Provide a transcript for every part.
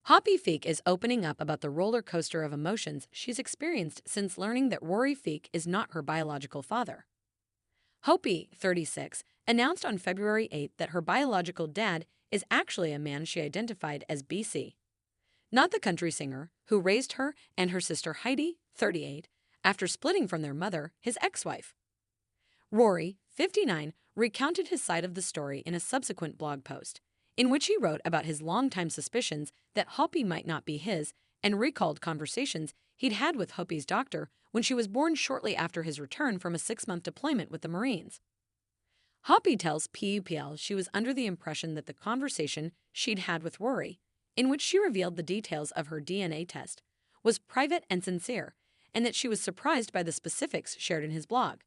Hopie Feek is opening up about the roller coaster of emotions she's experienced since learning that Rory Feek is not her biological father. Hopie, 36, announced on February 8 that her biological dad is actually a man she identified as BC, not the country singer who raised her and her sister Heidi, 38, after splitting from their mother, his ex-wife. Rory, 59, recounted his side of the story in a subsequent blog post, in which he wrote about his longtime suspicions that Hopie might not be his and recalled conversations he'd had with Hopie's doctor when she was born shortly after his return from a 6-month deployment with the Marines. Hopie tells Biol she was under the impression that the conversation she'd had with Rory, in which she revealed the details of her DNA test, was private and sincere, and that she was surprised by the specifics shared in his blog.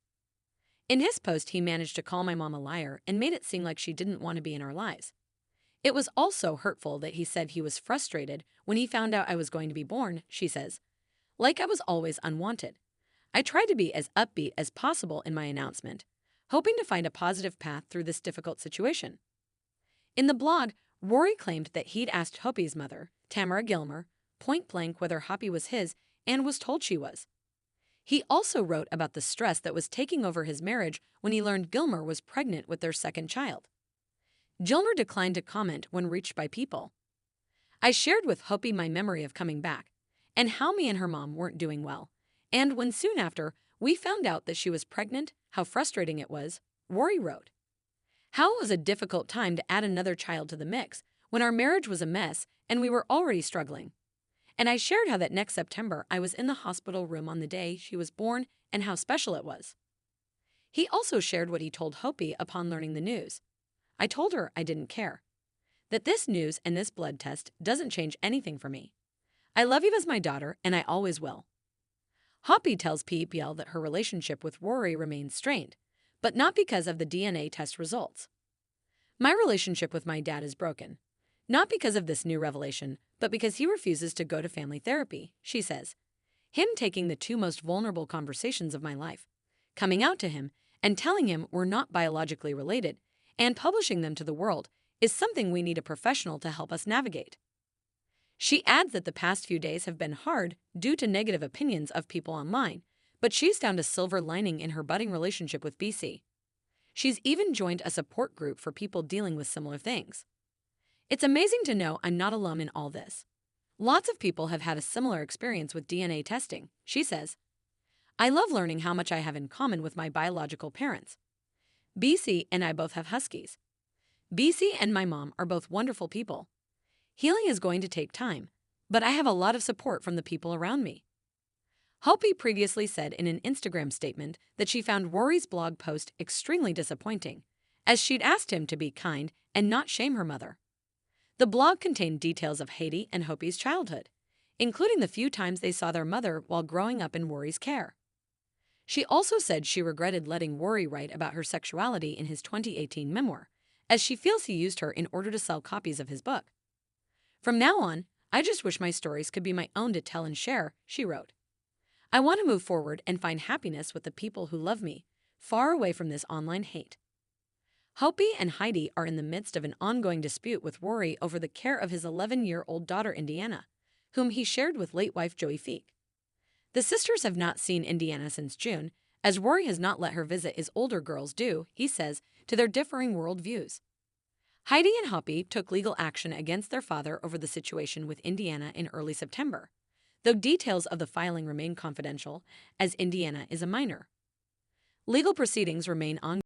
In his post, he managed to call my mom a liar and made it seem like she didn't want to be in our lives. It was also hurtful that he said he was frustrated when he found out I was going to be born, she says. Like I was always unwanted. I tried to be as upbeat as possible in my announcement, hoping to find a positive path through this difficult situation. In the blog, Rory claimed that he'd asked Hopie's mother, Tamara Gilmer, point blank whether Hopie was his and was told she was. He also wrote about the stress that was taking over his marriage when he learned Gilmer was pregnant with their second child. Gilmer declined to comment when reached by People. I shared with Hopie my memory of coming back, and how me and her mom weren't doing well, and when soon after we found out that she was pregnant, how frustrating it was, Rory wrote. How it was a difficult time to add another child to the mix when our marriage was a mess and we were already struggling. And I shared how that next September I was in the hospital room on the day she was born and how special it was. He also shared what he told Hopie upon learning the news. I told her I didn't care. That this news and this blood test doesn't change anything for me. I love you as my daughter, and I always will. Hopie tells Biol that her relationship with Rory remains strained, but not because of the DNA test results. My relationship with my dad is broken, not because of this new revelation, but because he refuses to go to family therapy, she says. Him taking the two most vulnerable conversations of my life, coming out to him and telling him we're not biologically related, and publishing them to the world is something we need a professional to help us navigate. She adds that the past few days have been hard due to negative opinions of people online, but she's found a silver lining in her budding relationship with BC. She's even joined a support group for people dealing with similar things. It's amazing to know I'm not alone in all this. Lots of people have had a similar experience with DNA testing, she says. I love learning how much I have in common with my biological parents. BC and I both have huskies. BC and my mom are both wonderful people. Healing is going to take time, but I have a lot of support from the people around me. Hopie previously said in an Instagram statement that she found Rory's blog post extremely disappointing, as she'd asked him to be kind and not shame her mother. The blog contained details of Heidi and Hopie's childhood, including the few times they saw their mother while growing up in Rory's care. She also said she regretted letting Rory write about her sexuality in his 2018 memoir, as she feels he used her in order to sell copies of his book. From now on, I just wish my stories could be my own to tell and share, she wrote. I want to move forward and find happiness with the people who love me, far away from this online hate. Hopie and Heidi are in the midst of an ongoing dispute with Rory over the care of his 11-year-old daughter Indiana, whom he shared with late wife Joey Feek. The sisters have not seen Indiana since June, as Rory has not let her visit as older girls do, he says, to their differing worldviews. Heidi and Hopie took legal action against their father over the situation with Indiana in early September, though details of the filing remain confidential, as Indiana is a minor. Legal proceedings remain ongoing.